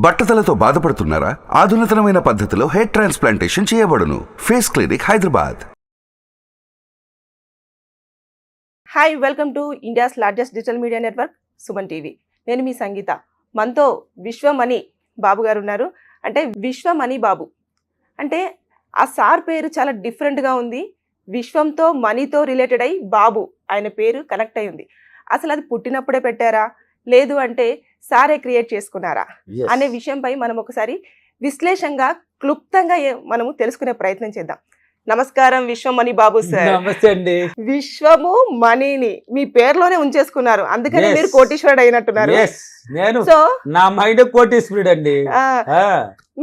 బట్టతలతో బాధపడుతున్నారా? ఆధునితనమైన పద్ధతిలో hair transplantation చేయబడును. Face clinic, Hyderabad. Hi, welcome to India's largest digital media network Suman TV. నేను మీ సంగీత. మనతో విశ్వమణి బాబు గారు ఉన్నారు. అంటే విశ్వమణి బాబు అంటే ఆ సార్ పేరు చాలా డిఫరెంట్గా ఉంది. విశ్వంతో మనీతో రిలేటెడ్ అయ్యి బాబు ఆయన పేరు కనెక్ట్ అయి ఉంది. అసలు అది పుట్టినప్పుడే పెట్టారా, లేదు అంటే సారే క్రియేట్ చేసుకున్నారా అనే విషయంపై మనం ఒకసారి విశ్లేషంగా క్లుప్తంగా మనము తెలుసుకునే ప్రయత్నం చేద్దాం. నమస్కారం విశ్వమణి బాబు సార్. నమస్తే అండి. విశ్వము మనీని మీ పేరులోనే ఉంచేసుకున్నారు, అందుకని మీరు కోటీశ్వరుడు అయినట్టున్నారు. నేను నా మైండ్ కోటీశ్వరుడు అండి.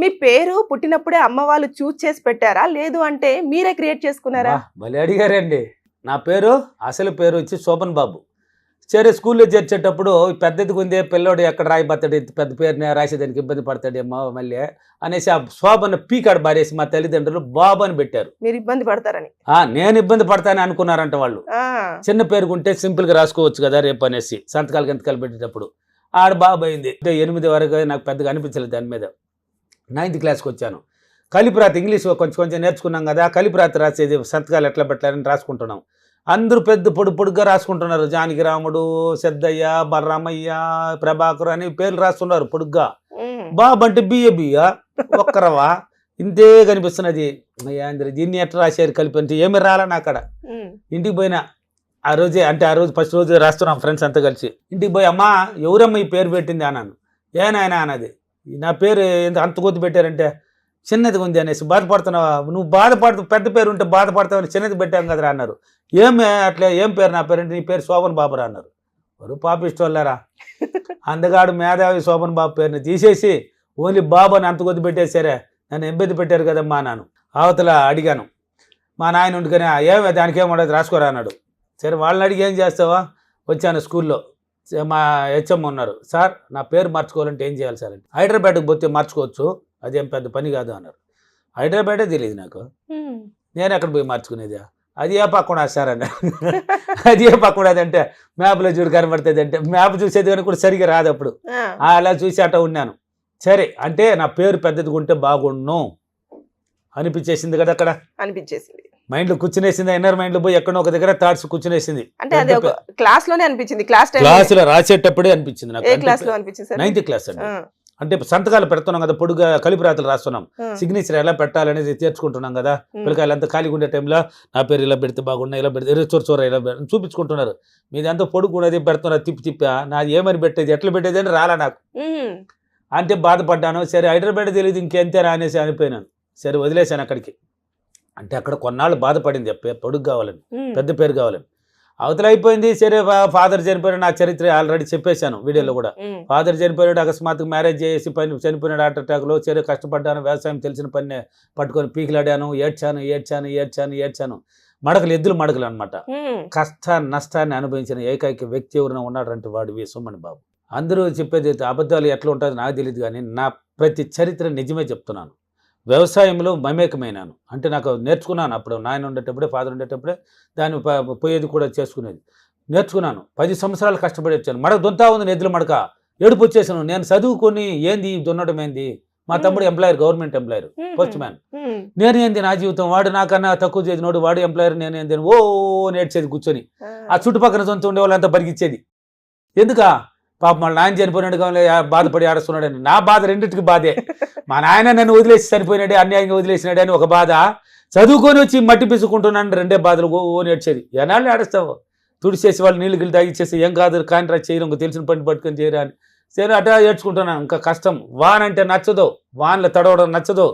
మీ పేరు పుట్టినప్పుడే అమ్మ వాళ్ళు చూస్ చేసి పెట్టారా, లేదు అంటే మీరే క్రియేట్ చేసుకున్నారా? భలే అడిగారండి. నా పేరు అసలు పేరు వచ్చి శోభన్ బాబు. సరే, స్కూల్లో చేర్చేటప్పుడు పెద్దది ఉంది, పిల్లోడు ఎక్కడ రాయిపోతాడు, పెద్ద పేరుని రాసేదానికి ఇబ్బంది పడతాడేమో మళ్ళీ అనేసి ఆ శోభన్ పీకాడు బారేసి మా తల్లిదండ్రులు బాబు అని పెట్టారు. మీరు ఇబ్బంది పడతారని? నేను ఇబ్బంది పడతానని అనుకున్నారంట వాళ్ళు. చిన్న పేరుకుంటే సింపుల్ గా రాసుకోవచ్చు కదా రేపు అనేసి సంతకాలు గంతకాలు పెట్టేటప్పుడు ఆడ బాబు అయింది. 8 వరకు నాకు పెద్దగా అనిపించలేదు దాని మీద. 9th క్లాస్కి వచ్చాను. కలిపిరాత ఇంగ్లీష్ కొంచెం నేర్చుకున్నాం కదా, కలిపిరాత రాసేది సంతకాలు ఎట్లా పెట్టాలని రాసుకుంటున్నాం. అందరూ పెద్ద పొడుగ్గా రాసుకుంటున్నారు. జానకి రాముడు, సిద్ధయ్య, బలరామయ్య, ప్రభాకర్ అని పేర్లు రాస్తున్నారు పొడుగ్గా. బాబు అంటే బియ్య ఒక్కరవా ఇంతే కనిపిస్తున్నది. దీన్ని ఎట్లా రాశారు కలిపి అంటే ఏమి రాలా నా అక్కడ. ఇంటికి పోయినా ఆ రోజు ఫస్ట్ రోజు రాస్తున్నాం ఫ్రెండ్స్ అంతా కలిసి. ఇంటికి పోయి అమ్మా ఎవరమ్మా ఈ పేరు పెట్టింది అన్నాను. ఏనాయన అన్నది, నా పేరు అంత కొద్ది పెట్టారంటే చిన్నది ఉంది అనేసి. బాధపడుతున్నావా నువ్వు? పెద్ద పేరు ఉంటే బాధపడతావని చిన్నది పెట్టాం కదరా అన్నారు. అట్లా ఏం పేరు? నా పేరు అంటే నీ పేరు శోభన్ బాబురా అన్నారు. ఎవరు పాపిష్టోళ్ళారా? అందగాడు మేధావి శోభన్ బాబు పేరుని తీసేసి ఓన్లీ బాబు అని అంత కొద్ది పెట్టేశారే, నన్ను ఇబ్బంది పెట్టారు కదమ్మా అన్నాను. అవతల అడిగాను మా నాయన ఉండుకొని, దానికి ఏముండదు రాసుకోరా అన్నాడు. సరే, వాళ్ళని అడిగి ఏం చేస్తావా? వచ్చాను స్కూల్లో. మా హెచ్ఎం ఉన్నారు. సార్ నా పేరు మార్చుకోవాలంటే ఏం చేయాలి సార్ అంటే, హైదరాబాద్కి పోతే మార్చుకోవచ్చు, అదేం పెద్ద పని కాదు అన్నారు. హైదరాబాదే తెలియదు నాకు, నేను ఎక్కడ పోయి మార్చుకునేది? అది ఏ పక్కన సార్ అన్నారు. అది ఏ పక్కన అంటే మ్యాప్లో చూడు కనబడుతుంది అంటే, మ్యాప్ చూసేది కానీ కూడా సరిగా రాదు అప్పుడు. అలా చూసి అట్లా ఉన్నాను. సరే అంటే నా పేరు పెద్దదిగా ఉంటే బాగుండు అనిపించేసింది కదా. అక్కడ అనిపించేసింది, మైండ్లో కూర్చునేసింది. ఇన్నర్ మైండ్లో పోయి ఎక్కడో ఒక దగ్గర థాట్స్ కూర్చునేసింది. అంటే అది క్లాస్ లోనే అనిపించింది? క్లాసులో రాసేటప్పుడే అనిపించింది నాకు. 9th క్లాస్ అండి. అంటే సంతకాలు పెడుతున్నాం కదా, పొడుగా కలిపిరాతలు రాస్తున్నాం, సిగ్నేచర్ ఎలా పెట్టాలనేది తీర్చుకుంటున్నాం కదా. పిల్లకాయలంతా ఖాళీగా ఉండే టైంలో నా పేరు ఇలా పెడితే బాగున్నా, ఇలా పెడితే చోర ఇలా చూపించుకుంటున్నారు. మీదంతా పొడుగు ఉన్నది పెడుతున్నారు, తిప్పి నాది ఏమని పెట్టేది, ఎట్లా పెట్టేది అని రాలా నాకు. అంటే బాధపడ్డాను. సరే హైదరాబాద్ తెలియదు ఇంకెంతేనా అనేసి అనిపోయినాను. సరే వదిలేశాను అక్కడికి. అంటే అక్కడ కొన్నాళ్ళు బాధపడింది పొడుగు కావాలని, పెద్ద పేరు కావాలని. అవతల అయిపోయింది. సరే, ఫాదర్ చనిపోయిన నా చరిత్ర ఆల్రెడీ చెప్పేశాను వీడియోలో కూడా. ఫాదర్ చనిపోయాడు, అకస్మాత్తుగా మ్యారేజ్ చేసి చనిపోయినాడు హార్ట్ అటాక్లో. సరే కష్టపడ్డాను, వ్యవసాయం తెలిసిన పని పట్టుకొని పీకిలాడాను, ఏడ్చాను. ఎద్దులు మడకలు అనమాట. కష్ట నష్టాన్ని అనుభవించిన ఏకైక వ్యక్తి ఎవరైనా ఉన్నాడంటే వాడు విశ్వమణి బాబు. అందరూ చెప్పేది అబద్ధాలు ఎట్లా ఉంటుందో నాకు తెలియదు, కానీ నా ప్రతి చరిత్ర నిజమే చెప్తున్నాను. వ్యవసాయంలో మమేకమైనాను. అంటే నాకు నేర్చుకున్నాను. అప్పుడు నాయన ఉండేటప్పుడే, ఫాదర్ ఉండేటప్పుడే దాన్ని పోయేది కూడా చేసుకునేది నేర్చుకున్నాను. 10 సంవత్సరాలు కష్టపడి వచ్చాను. మడక దొంతా ఉంది, ఎద్దుల మడక. ఏడుపు వచ్చేసాను. నేను చదువుకొని ఏంది దున్నడం ఏంది? మా తమ్ముడు employer, government employer, post man. నేను ఏంది నా జీవితం? వాడు నాకన్నా తక్కువ చేసినోడు, వాడు ఎంప్లాయర్, నేను ఏంది ఓ నేర్చేది కూర్చొని. ఆ చుట్టుపక్కల సొంత ఉండే వాళ్ళంతా బరిగిచ్చేది. ఎందుకా? పాప మళ్ళీ నాయన చనిపోయినాడు కానీ బాధపడి ఆడుస్తున్నాడని. నా బాధ రెండింటికి బాధే. మా నాయన నన్ను వదిలేసి చనిపోయినాడే, అన్యాయంగా వదిలేసినాడే అని ఒక బాధ, చదువుకొని వచ్చి మట్టి పిసుకుంటున్నాను రెండే బాధలు. ఓ నేర్చేది. ఎన్నాళ్ళు ఆడేస్తావు? తుడిచేసి వాళ్ళు నీళ్ళు గిల్లి తాగిచ్చేసి ఏం కాదు కాంట్రా చేయరు, ఇంక తెలిసిన పని పట్టుకొని చేయరా అని. సరే అట్లా ఏడ్చుకుంటున్నాను. ఇంకా కష్టం. వాన్ అంటే నచ్చదు, వాన్లో తడవడం నచ్చదు,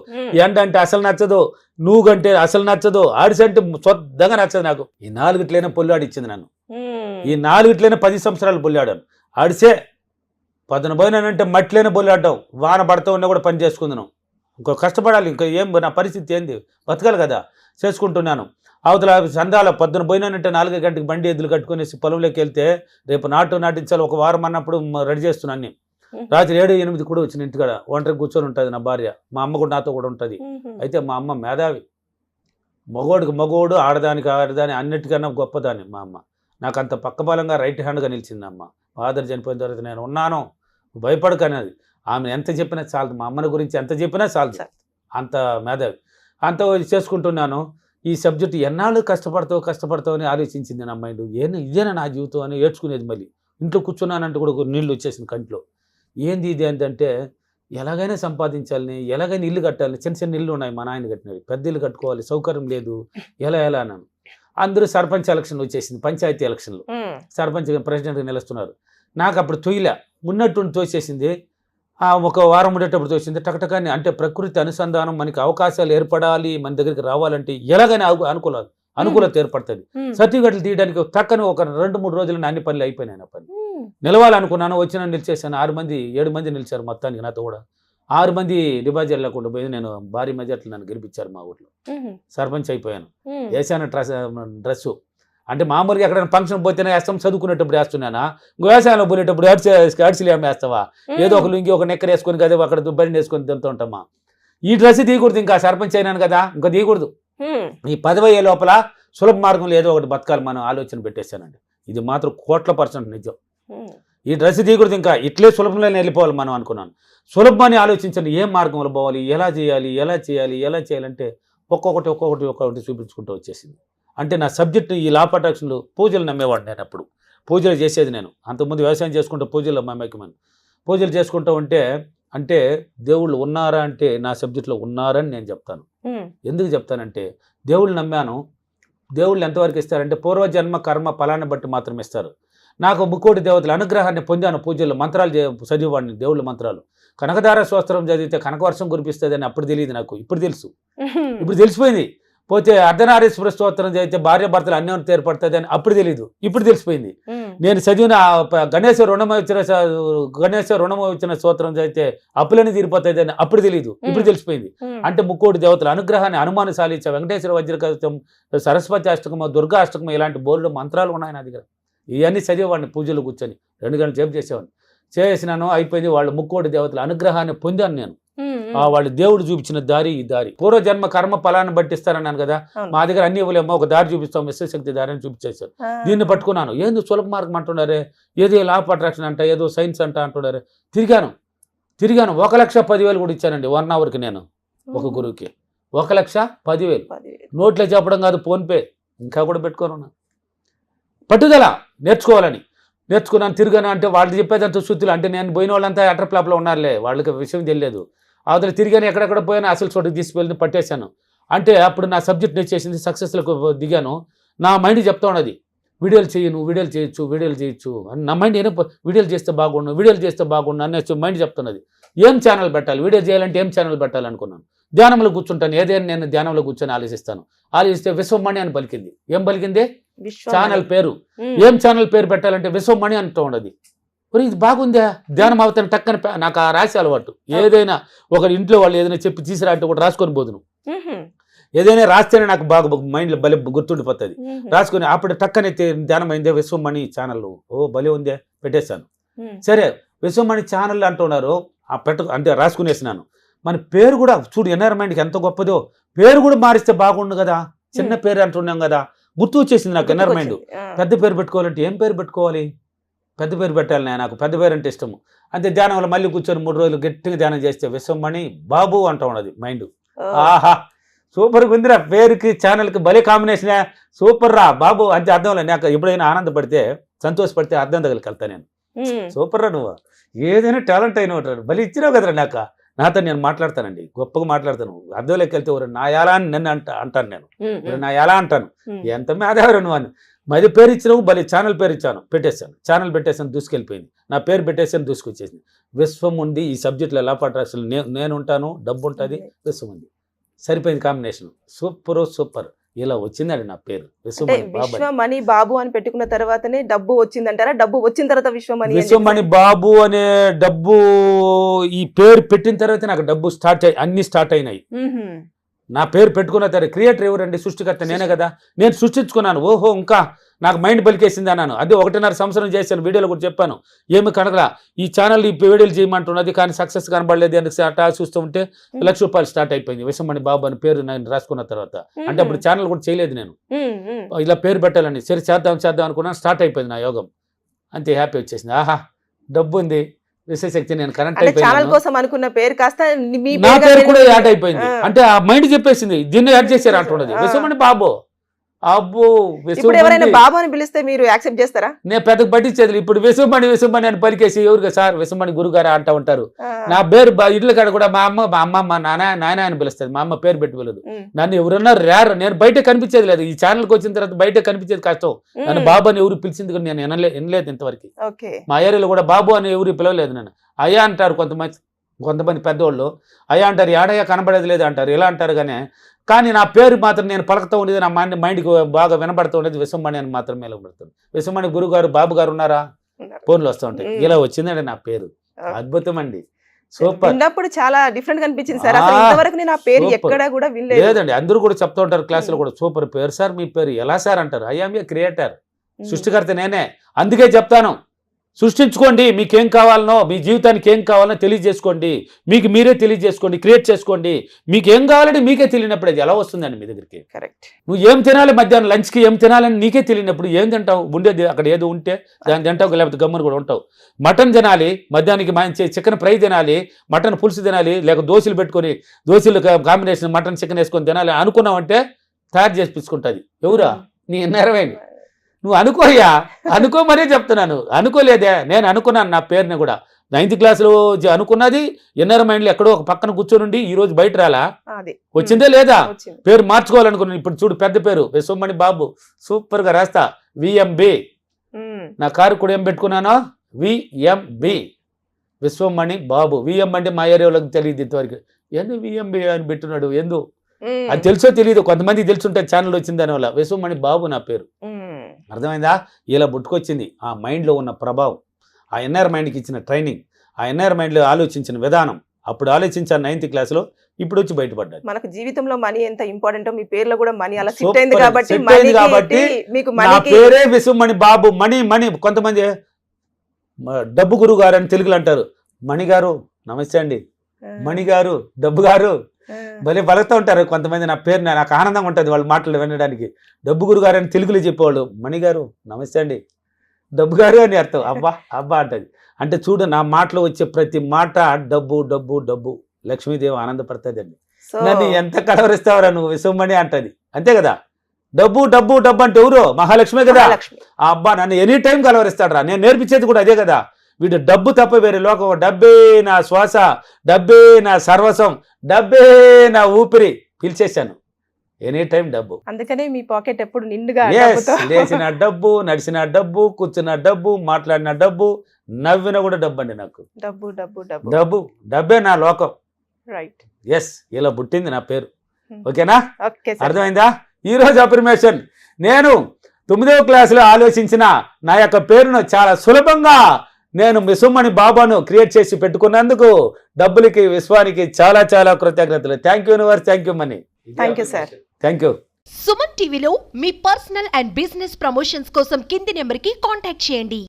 ఎండ అంటే అసలు నచ్చదు, నూగంటే అసలు నచ్చదు, ఆడిసంటే సొద్దంగా నచ్చదు నాకు. ఈ 4 పొల్లాడు ఇచ్చింది నన్ను. ఈ 4 10 సంవత్సరాలు పొల్లాడాను. ఆడిసే పొద్దున పోయినానంటే మట్టిలోనే బొల్లాడ్డాం. వాన పడుతూ ఉన్నా కూడా పని చేసుకుందాను. ఇంకో కష్టపడాలి, ఇంకా ఏం నా పరిస్థితి ఏంది, బతకాలి కదా, చేసుకుంటున్నాను. అవతల సందాల పొద్దున పోయినానంటే 4 గంటలకు బండి ఎద్దులు కట్టుకునేసి పొలంలోకి వెళ్తే రేపు నాటించాలి, ఒక వారం అన్నప్పుడు రెడీ చేస్తున్నాను. రాత్రి 7, 8 కూడా వచ్చిన ఇంటికాడ ఒంటరికి కూర్చొని ఉంటుంది నా భార్య. మా అమ్మ కూడా నాతో కూడా ఉంటుంది. అయితే మా అమ్మ మేధావి, మగోడికి మగోడు, ఆడదానికి ఆడదాని, అన్నిటికన్నా గొప్పదాన్ని మా అమ్మ. నాకు అంత పక్కబలంగా రైట్ హ్యాండ్గా నిలిచింది అమ్మ. ఫాదర్ చనిపోయిన తర్వాత నేను ఉన్నాను, భయపడకనేది. ఆమె ఎంత చెప్పినా చాలదు, మా అమ్మని గురించి ఎంత చెప్పినా చాలదు, అంత మేధావి. అంత చేసుకుంటున్నాను. ఈ సబ్జెక్ట్ ఎన్నాళ్ళు కష్టపడతావు అని ఆలోచించింది నా మైండ్. ఇదేనా నా జీవితం అని ఏడ్చుకునేది. మళ్ళీ ఇంట్లో కూర్చున్నానంటే కూడా నీళ్ళు వచ్చేసింది కంట్లో. ఏంది ఇది ఏంటంటే ఎలాగైనా సంపాదించాలని, ఎలాగైనా ఇల్లు కట్టాలని. చిన్న చిన్న ఇల్లు ఉన్నాయి మా నాయన కట్టినవి, పెద్ద ఇల్లు కట్టుకోవాలి, సౌకర్యం లేదు, ఎలా అన్నాను. అందరూ సర్పంచ్ ఎలక్షన్ వచ్చేసింది, పంచాయతీ ఎలక్షన్లు. సర్పంచ్ ప్రెసిడెంట్గా నిలుస్తున్నారు. నాకు అప్పుడు తొయ్యలే, ఉన్నట్టుండి తోసేసింది. ఒక వారం ఉండేటప్పుడు తోసింది టకటకాన్ని. అంటే ప్రకృతి అనుసంధానం, మనకి అవకాశాలు ఏర్పడాలి, మన దగ్గరికి రావాలంటే ఎలాగైనా అనుకూలత ఏర్పడుతుంది. సర్టిఫికెట్లు తీయడానికి తక్కని ఒక 2-3 రోజులు అన్ని పనులు అయిపోయినాయి. నా పని నిలవాలనుకున్నాను, వచ్చిన నిలిచేసాను. 7 మంది నిలిచారు మొత్తానికి, నాతో కూడా 6 మంది డిపాజిట్ లేకుండా పోయింది. నేను భారీ మెజార్టీలు నన్ను గెలిపించారు మా ఊర్లో, సర్పంచ్ అయిపోయాను. వేసాను డ్రెస్సు. అంటే మామూలుగా ఎక్కడైనా ఫంక్షన్ పోతేనే వేస్తాం, చదువుకునేటప్పుడు వేస్తున్నానా, వ్యవసాయంలో పోయేటప్పుడు అడిసిలు ఏమి వేస్తావా, ఏదో ఒక లుంగి ఒక నెక్కర్ వేసుకొని కదా అక్కడ దుబ్బరిని వేసుకొని తింటూ ఉంటామా. ఈ డ్రెస్ తీయకూడదు, ఇంకా సర్పంచ్ అయినాను కదా, ఇంకా తీయకూడదు. ఈ 10 అయ్యే లోపల సులభ మార్గంలో ఏదో ఒకటి బతకాలి మనం ఆలోచన పెట్టేశానండి. ఇది మాత్రం 100% నిజం. ఈ డ్రెస్ తీయకూడదు, ఇంకా ఇట్లే సులభంలో వెళ్ళిపోవాలి మనం అనుకున్నాను. సులభమని ఆలోచించండి, ఏం మార్గంలో పోవాలి, ఎలా చేయాలంటే ఒక్కొక్కటి చూపించుకుంటూ వచ్చేసింది. అంటే నా సబ్జెక్టు ఈ లా ప్రొటెక్షన్లు, పూజలు నమ్మేవాడు నేను. అప్పుడు పూజలు చేసేది నేను. అంతకుముందు వ్యవసాయం చేసుకుంటూ పూజలు మమ్మకమని పూజలు చేసుకుంటూ ఉంటే, అంటే దేవుళ్ళు ఉన్నారా అంటే నా సబ్జెక్టులో ఉన్నారని నేను చెప్తాను. ఎందుకు చెప్తానంటే దేవుళ్ళు నమ్మాను. దేవుళ్ళు ఎంతవరకు ఇస్తారంటే పూర్వజన్మ కర్మ ఫలాన్ని బట్టి మాత్రమే ఇస్తారు. నాకు 3 దేవతల అనుగ్రహాన్ని పొందాను. పూజల్లో మంత్రాలు చదివేవాడిని, దేవుళ్ళ మంత్రాలు. కనకదార స్తోత్రం చదివితే కనకవర్షం కురిపిస్తుంది అని అప్పుడు తెలియదు నాకు, ఇప్పుడు తెలుసు. ఇప్పుడు తెలిసిపోయింది. పోతే అర్ధనారీశ్వర స్తోత్రం చదివితే భార్య భర్తలు అన్యోన్యత ఏర్పడుతుంది అని అప్పుడు తెలియదు, ఇప్పుడు తెలిసిపోయింది. నేను చదివిన గణేశ రుణమోచన స్తోత్రం చదివితే అప్పులని తీరిపోతుంది అని అప్పుడు తెలియదు, ఇప్పుడు తెలిసిపోయింది. అంటే 3 దేవతల అనుగ్రహాన్ని అనుమాన సాలించ వెంకటేశ్వర వజ్రకవచం, సరస్వతి అష్టకము, దుర్గా అష్టకము, ఇలాంటి బోర్డు మంత్రాలు ఉన్నాయి నా దగ్గర. ఇవన్నీ చదివేవాడిని పూజలు కూర్చొని 2 గంటలు సేపు చేసేవాడిని. చేసినాను, అయిపోయింది. వాళ్ళు 3 దేవతల అనుగ్రహాన్ని పొందాను నేను. వాళ్ళు దేవుడు చూపించిన దారి ఈ దారి. పూర్వజన్మ కర్మ ఫలాన్ని బట్టిస్తారన్నాను కదా, మా దగ్గర అన్ని ఇవ్వలేమో, ఒక దారి చూపిస్తాం, విశ్వశక్తి దారి అని చూపించేశారు. దీన్ని పట్టుకున్నాను. ఏంది సులభ మార్గం అంటున్నారే, ఏదో లా ఆఫ్ అట్రాక్షన్ అంట, ఏదో సైన్స్ అంట అంటున్నారే. తిరిగాను 1,10,000 కూడా ఇచ్చానండి 1 అవర్కి నేను ఒక గురువుకి. 1,10,000 నోట్లో చెప్పడం కాదు, ఫోన్పే ఇంకా కూడా పెట్టుకోను. పట్టుదల నేర్చుకున్నాను. తిరిగాను. అంటే వాళ్ళు చెప్పేదంతా శుద్ధులు. అంటే నేను పోయిన వాళ్ళంతా అటర్ ప్లాప్లో ఉన్నారులే, వాళ్ళకి విషయం తెలియదు. అవతల తిరిగాను, ఎక్కడెక్కడ పోయినా అసలు చోటుకి తీసుకువెళ్ళి పట్టేశాను. అంటే అప్పుడు నా సబ్జెక్ట్ నేర్చేసింది, సక్సెస్లకు దిగాను. నా మైండ్ చెప్తా ఉన్నది, వీడియోలు చేయొచ్చు అని. నా మైండ్ ఏదో వీడియోలు చేస్తే బాగుండు అనే మైండ్ చెప్తున్నది. ఏం ఛానల్ పెట్టాలి, వీడియో చేయాలంటే ఏం ఛానల్ పెట్టాలనుకున్నాను. ధ్యానంలో కూర్చుంటాను, ఏదైనా నేను ధ్యానంలో కూర్చొని ఆలోచిస్తే విశ్వమణి అని పలికింది. ఏం పలికింది? ఛానల్ పేరు. ఏం ఛానల్ పేరు పెట్టాలంటే విశ్వమణి అంటూ ఉన్నది. ఇది బాగుందా, ధ్యానం అవుతాను టక్కని. నాకు ఆ రాసి అలవాటు. ఏదైనా ఒక ఇంట్లో వాళ్ళు ఏదైనా చెప్పి తీసుకురాంటే కూడా రాసుకొని పోదును. ఏదైనా రాస్తేనే నాకు బాగా మైండ్లో భలే గుర్తుండిపోతుంది. రాసుకొని అప్పుడు టక్కనే ధ్యానం అయిందే విశ్వమణి ఛానల్. భలే ఉందే, పెట్టేశాను. సరే, విశ్వమణి ఛానల్ అంటున్నారు, అంటే రాసుకునేసినాను. మన పేరు కూడా చూడు, ఎన్వైర్మెంట్కి ఎంత గొప్పదో. పేరు కూడా మారిస్తే బాగుండు కదా, చిన్న పేరు అంటున్నాం కదా, గుర్తు వచ్చేసింది నాకు ఎన్వైర్మెంట్. పెద్ద పేరు పెట్టుకోవాలంటే ఏం పేరు పెట్టుకోవాలి, పెద్ద పేరు పెట్టాలి. నాకు పెద్ద పేరు అంటే ఇష్టము. అంతే ధ్యానంలో మళ్ళీ కూర్చొని 3 రోజులు గట్టిగా ధ్యానం చేస్తే విశ్వమణి బాబు అంటూ ఉన్నది మైండ్. ఆహా, సూపర్గా ఉందిరా, పేరుకి ఛానల్కి భలే కాంబినేషనే, సూపర్ రా బాబు అంటే అర్థంలో. నాకు ఎప్పుడైనా ఆనందపడితే, సంతోషపడితే అర్థం తగలికెళ్తా నేను. సూపర్ రా, నువ్వు ఏదైనా టాలెంట్ అయిన ఉంటాడు, భలే ఇచ్చినావు కదరా. నాతో నేను మాట్లాడతానండి, గొప్పగా మాట్లాడతాను. అర్థంలోకి వెళ్తే నా ఎలా అని నన్ను అంటాను నేను, నా ఎలా అంటాను, ఎంత మేధావరు నువ్వు అని. మరి పేరు ఇచ్చినావు, భలే ఛానల్ పేరు ఇచ్చాను, పెట్టేశాను. ఛానల్ పెట్టేసాను, దూసుకెళ్ళిపోయింది. నా పేరు పెట్టేసాను, దూసుకొచ్చేసింది. విశ్వం ఉంది ఈ సబ్జెక్టులో. లా ఆఫ్ అట్రాక్షన్ నేను ఉంటాను, డబ్బు ఉంటుంది, విశ్వం ఉంది, సరిపోయింది కాంబినేషన్. సూపర్. ఇలా వచ్చిందండి నా పేరు విశ్వమణి బాబు అని పెట్టుకున్న తర్వాతనే డబ్బు వచ్చిందంటారా? డబ్బు వచ్చిన తర్వాత విశ్వమణి బాబు అనే డబ్బు ఈ పేరు పెట్టిన తర్వాత నాకు డబ్బు అన్ని స్టార్ట్ అయినాయి. నా పేరు పెట్టుకున్న తర్వాత క్రియేటర్ ఎవరండి? సృష్టికర్త నేనే కదా. నేను సృష్టించుకున్నాను. ఓహో, ఇంకా నాకు మైండ్ బలికేసింది అన్నాను. అది 1.5 సంవత్సరం చేశాను. వీడియోలో కూడా చెప్పాను, ఏమి కనకలా ఈ ఛానల్ ఈ వీడియోలు చేయమంటున్నది, కానీ సక్సెస్ కనబడలేదు అని చూస్తూ ఉంటే ₹1,00,000 స్టార్ట్ అయిపోయింది. విశ్వమణి బాబు అని పేరు నేను రాసుకున్న తర్వాత. అంటే అప్పుడు ఛానల్ కూడా చేయలేదు నేను, ఇలా పేరు పెట్టాలని. సరే చేద్దాం అనుకున్నాను. స్టార్ట్ అయిపోయింది నా యోగం. అంతే, హ్యాపీ వచ్చేసింది. ఆహా, డబ్బు ఉంది, విశ్వశక్తి నేను కరెంట్ అంటే ఛానల్ అయిపోయాను. కోసం అనుకున్న పేరు కాస్త మీ నా పేరుగా పేరు కూడా పేరు- యాడ్ అయిపోయింది. ఆ. అంటే ఆ మైండ్ చెప్పేసింది దీన్ని యాడ్ చేశారు అంటున్నది. ఆ. విశ్వమణి బాబు అబ్బో ఇప్పుడు ఎవరైనా విశ్వమణి బాబు అని పిలిస్తే మీరు యాక్సెప్ట్ చేస్తారా? నేను పెద్దకు పట్టించేది. ఇప్పుడు విశ్వమణి అని పలికేసి ఎవరికి సార్ విశ్వమణి గురుగారు అంటూ ఉంటారు. ఆ. నా పేరు ఇడ్ల కాడ కూడా మా అమ్మ నాయన అని పిలుస్తుంది. మా అమ్మ పేరు పెట్టి పిలదు. ఉమ్. నన్ను ఎవరన్నా రేర్, నేను బయట కనిపించేది లేదు. ఈ ఛానల్కి వచ్చిన తర్వాత బయట కనిపించేది కష్టం. నన్ను బాబు అని ఎవరు పిలిచింది కూడా నేను వినలేదు ఇంతవరకు. ఓకే. మా ఏరియాలో కూడా బాబు అని ఎవరు పిలవలేదు. నన్ను అయ్యా అంటారు కొంతమంది పెద్దోళ్ళు. అయ్యా అంటారు, ఏడయ్యా కనబడేది లేదు అంటారు, ఇలా అంటారు. కానీ నా పేరు మాత్రం నేను పలకతూ ఉండేది, నా మైండ్కి బాగా వినబడుతూ ఉండేది విశ్వమణి అని మాత్రమే వినబడుతుంది. విశ్వమణి గురుగారు బాబు గారు ఉన్నారా ఉన్నారు. ఫోన్లు వస్తూ ఉంటాయి. ఉమ్. ఇలా వచ్చిందండి నా పేరు. అద్భుతం అండి, సూపర్. విన్నప్పుడు చాలా డిఫరెంట్ కనిపించింది సార్. ఆ, అసలు ఇంతవరకు నేను ఆ పేరు సూపర్. ఎక్కడా కూడా వినలేదు. లేదండి, అందరూ కూడా చెప్తూ ఉంటారు క్లాసులో కూడా, సూపర్ పేరు సార్ మీ పేరు. ఎలా సార్ అంటారు, ఐఆమ్ ఏ క్రియేటర్, సృష్టికర్త నేనే. అందుకే చెప్తాను, సృష్టించుకోండి. మీకేం కావాలనో, మీ జీవితానికి ఏం కావాలనో తెలియజేసుకోండి. మీకు మీరే తెలియజేసుకోండి, క్రియేట్ చేసుకోండి. మీకు ఏం కావాలని మీకే తెలియనప్పుడు అది ఎలా వస్తుందండి మీ దగ్గరికి? కరెక్ట్. నువ్వు ఏం తినాలి, మధ్యాహ్నం లంచ్కి ఏం తినాలని నీకే తెలియనప్పుడు ఏం తింటావు? ఉండేది అక్కడ ఏదో ఉంటే దాన్ని తింటావు, లేకపోతే గమ్మున కూడా ఉంటావు. మటన్ తినాలి, మధ్యాహ్నానికి మంచి చికెన్ ఫ్రై తినాలి, మటన్ పులుసు తినాలి, లేక దోశలు పెట్టుకొని దోశలు కాంబినేషన్ మటన్ చికెన్ వేసుకొని తినాలి అనుకున్నావంటే తయారు చేసి పిచ్చుకుంటుంది. ఎవరా? నీ నెరవేని. నువ్వు అనుకోయ్యా, అనుకో మరే చెప్తున్నాను. అనుకోలేదే, నేను అనుకున్నాను నా పేరుని కూడా. 9th క్లాస్లో అనుకున్నది ఇన్నర్ మైండ్లో ఎక్కడో ఒక పక్కన కూర్చొని ఈ రోజు బయట రాలా, అది వచ్చిందే లేదా? వచ్చింది. పేరు మార్చుకోవాలనుకున్నాను. ఇప్పుడు చూడు, పెద్ద పేరు విశ్వమణి బాబు, సూపర్ గా రాస్తా. విఎంబి. ఉమ్. నా కారు కూడా ఏం పెట్టుకున్నాను, విఎంబి, విశ్వమణి బాబు. విఎం అంటే మా ఏరియాలోకి తెలియదు ఇంతవరకు. ఎందుకు విఎంబి అని పెట్టున్నాడు, ఎందుకు ఉమ్. అది తెలుసో తెలియదు. కొంతమంది తెలుసుంటే ఛానల్ వచ్చింది దానివల్ల. విశ్వమణి బాబు నా పేరు. ఉమ్. అర్థమైందా? ఇలా పుట్టుకొచ్చింది ఆ మైండ్లో ఉన్న ప్రభావం, ఆ ఎన్ఆర్ మైండ్కి ఇచ్చిన ట్రైనింగ్, ఆ ఎన్ఆర్ మైండ్లో ఆలోచించిన విధానం. అప్పుడు ఆలోచించాను 9th క్లాస్లో, ఇప్పుడు వచ్చి బయటపడ్డాను. మనకు జీవితంలో మనీ ఎంత ఇంపార్టెంటో మీ పేరులో కూడా మనీ అలా Super. సెట్ అయింది కాబట్టి Set అయింది కాబట్టి మీకు నా మనీకి పేరే విశ్వమణి బాబు. మణి కొంతమంది డబ్బు గురువు గారు అని తెలుగులో అంటారు. మణి గారు నమస్తే అండి, మణి గారు, డబ్బు గారు, భలే బలతో ఉంటారు కొంతమంది. నా పేరు నాకు ఆనందంగా ఉంటుంది వాళ్ళ మాటలు వినడానికి. డబ్బు గురు గారు అని తెలుగులో చెప్పేవాళ్ళు. మణి గారు నమస్తే అండి, డబ్బు గారు అని అర్థం. అబ్బా అబ్బా అంటది. అంటే చూడు, నా మాటలో వచ్చే ప్రతి మాట డబ్బు డబ్బు డబ్బు. లక్ష్మీదేవి ఆనందపడుతుంది అండి. నన్ను ఎంత కలవరిస్తావరా నువ్వు విశ్వమణి అంటది. అంతే కదా, డబ్బు డబ్బు డబ్బు అంటే ఎవరు? మహాలక్ష్మి కదా. మహాలక్ష్మి. ఆ అబ్బా నన్ను ఎనీ టైం కలవరిస్తాడు రా. నేను నేర్పించేది కూడా అదే కదా. వీడు డబ్బు తప్ప వేరే లోకం, డబ్బే నా శ్వాస, డబ్బే నా సర్వస్వం, డబ్బే నా ఊపిరి. పిలిచేశాను ఎనీ టైం డబ్బు. అందుకనే మీ పాకెట్ ఎప్పుడు నిండుగా Yes, డబ్బుతో. లేచిన డబ్బు, నడిచిన డబ్బు, కూర్చున్న డబ్బు, మాట్లాడిన డబ్బు, నవ్విన కూడా డబ్బు అండి నాకు. డబ్బు డబ్బు డబ్బు. డబ్బు డబ్బే నా లోకం. రైట్. ఎస్, ఇలా పుట్టింది నా పేరు. ఓకేనా? Okay sir. అర్థమైందా? ఈ రోజు అఫర్మేషన్, నేను 9వ క్లాసులో ఆలోచించిన నా యొక్క పేరును చాలా సులభంగా నేను విశ్వమణి బాబాను క్రియేట్ చేసి పెట్టుకున్నందుకు డబ్బులకి, విశ్వానికి చాలా చాలా కృతజ్ఞతలు. Thank you universe, thank you money. Thank you sir. Thank you. Suman టీవీలో మీ పర్సనల్ అండ్ బిజినెస్ ప్రమోషన్స్ కోసం కింది నెంబర్కి కాంటాక్ట్ చేయండి.